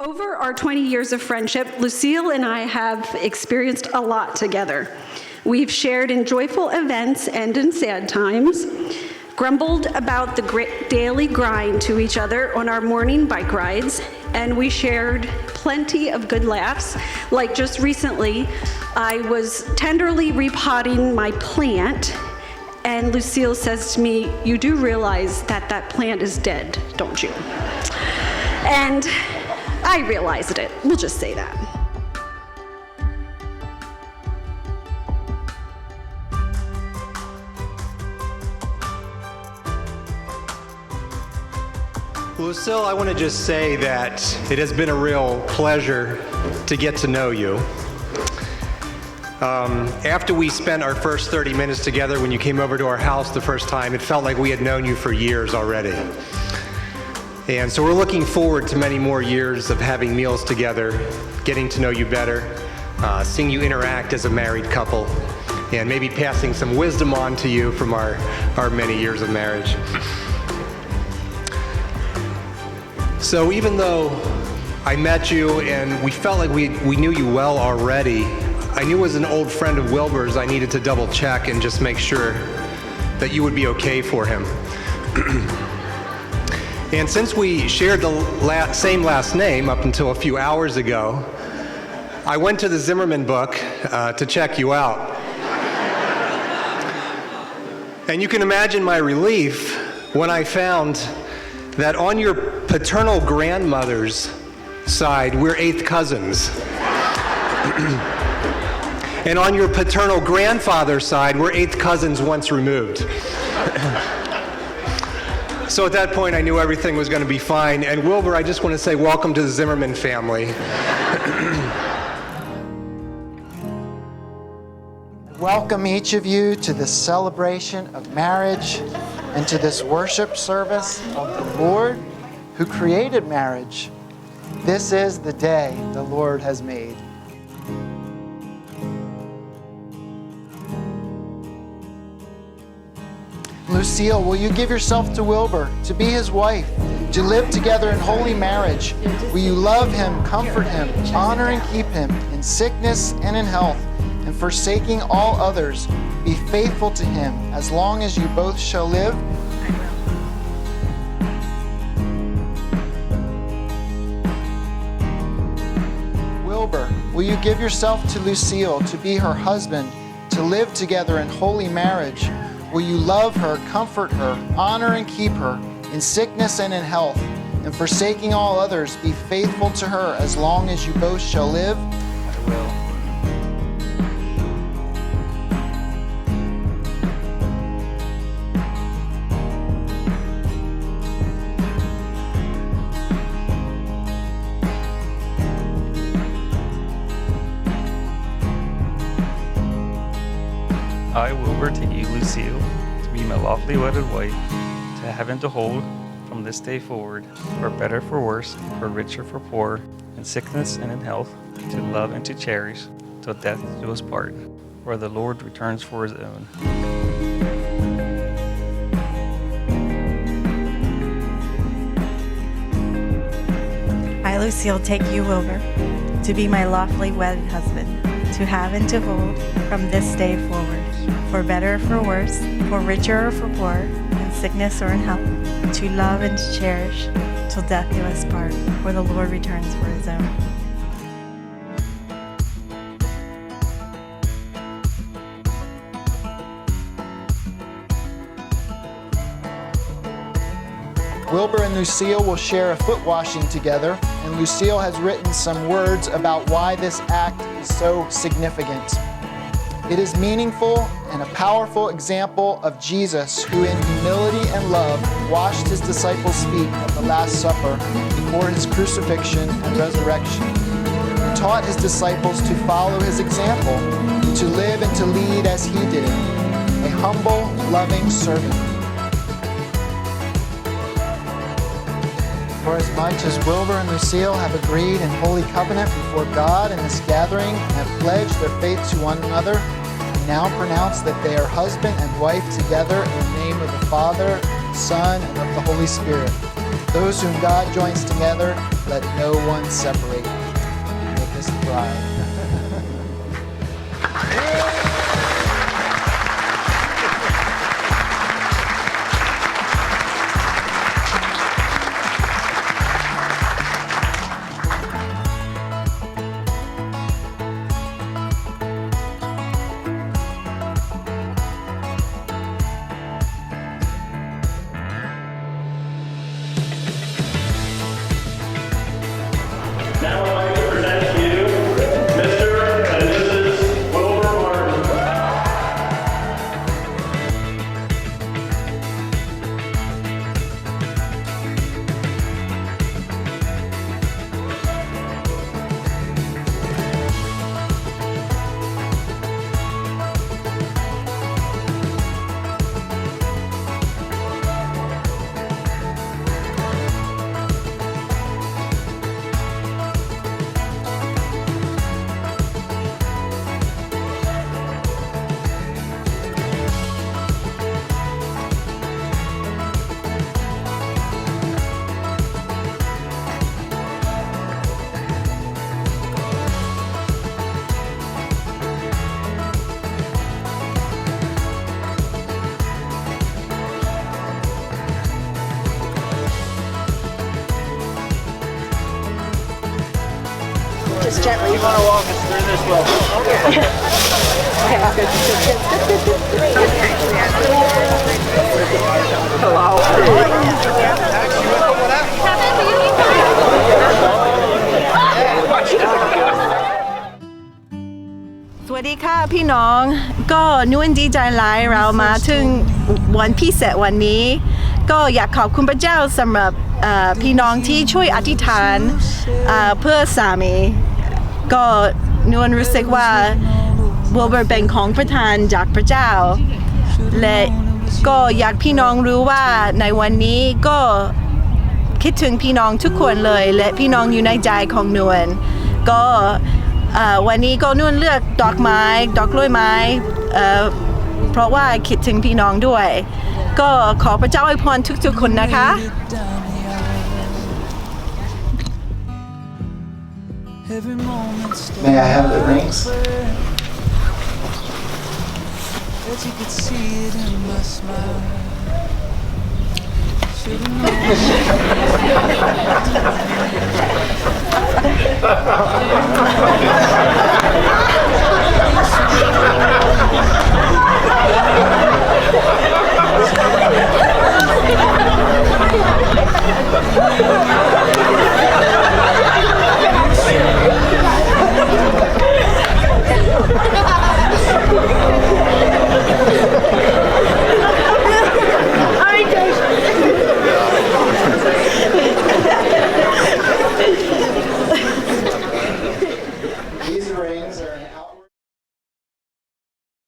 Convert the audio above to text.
Over our 20 years of friendship, Lucille and I have experienced a lot together. We've shared in joyful events and in sad times, grumbled about the daily grind to each other on our morning bike rides, and we shared plenty of good laughs. Like just recently, I was tenderly repotting my plant, and Lucille says to me, "You do realize that that plant is dead, don't you?" And I realized it. We'll just say that. Lucille, I want to just say that it has been a real pleasure to get to know you. After we spent our first 30 minutes together when you came over to our house the first time, it felt like we had known you for years already. And so we're looking forward to many more years of having meals together, getting to know you better, seeing you interact as a married couple, and maybe passing some wisdom on to you from our many years of marriage. So even though I met you and we felt like we knew you well already, I knew as an old friend of Wilbur's I needed to double check and just make sure that you would be okay for him. And since we shared the same last name up until a few hours ago, I went to the Zimmerman book to check you out. And you can imagine my relief when I found that on your paternal grandmother's side, we're 8th cousins. And on your paternal grandfather's side, we're 8th cousins once removed. So at that point, I knew everything was going to be fine. And Wilbur, I just want to say welcome to the Zimmerman family. Welcome each of you to this celebration of marriage and to this worship service of the Lord who created marriage. This is the day the Lord has made. Lucille, will you give yourself to Wilbur, to be his wife, to live together in holy marriage? Will you love him, comfort him, honor and keep him in sickness and in health, and forsaking all others, be faithful to him as long as you both shall live? Wilbur, will you give yourself to Lucille, to be her husband, to live together in holy marriage? Will you love her, comfort her, honor and keep her in sickness and in health, and forsaking all others, be faithful to her as long as you both shall live? I will. I, Wilbur, take you, Lucille, to be my lawfully wedded wife, to have and to hold from this day forward, for better, for worse, for richer, for poor, in sickness and in health, to love and to cherish, till death do us part, where the Lord returns for his own. I, Lucille, take you, Wilbur, to be my lawfully wedded husband, to have and to hold from this day forward, for better or for worse, for richer or for poor, in sickness or in health, to love and to cherish, till death do us part, where the Lord returns for his own. Wilbur and Lucille will share a foot washing together, and Lucille has written some words about why this act is so significant. It is meaningful and a powerful example of Jesus, who in humility and love washed his disciples' feet at the Last Supper before his crucifixion and resurrection. He taught his disciples to follow his example, to live and to lead as he did, a humble, loving servant. For as much as Wilbur and Lucille have agreed in holy covenant before God in this gathering and have pledged their faith to one another, we now pronounce that they are husband and wife together in the name of the Father, Son, and of the Holy Spirit. Those whom God joins together, Let no one separate you. Make us thrive. Now I'd like to present to you Mr. and Mrs. Wilbur Martin. Just gently. You want to walk us through this well? Hello. สวัสดีค่ะพี่น้องก็นุ่นดีใจหลายเรามาถึงวันพิเศษวันนี้ก็อยากขอบคุณพระเจ้าสำหรับพี่น้องที่ช่วยอธิษฐานเพื่อสามีก็นุ่นรู้สึกว่าWilburเป็นของประทานจากพระเจ้าและก็อยากพี่น้องรู้ว่าในวันนี้ก็คิดถึงพี่น้องทุกคนเลยและพี่น้องอยู่ในใจของนุ่นก็วันนี้ก็นุ่นเลือกดอกไม้ดอกกล้วยไม้เพราะว่าคิดถึงพี่น้องด้วยก็ขอพระเจ้าอวยพรทุกๆคนนะคะ May I have the rings? That you could see it in my smile. Should've known.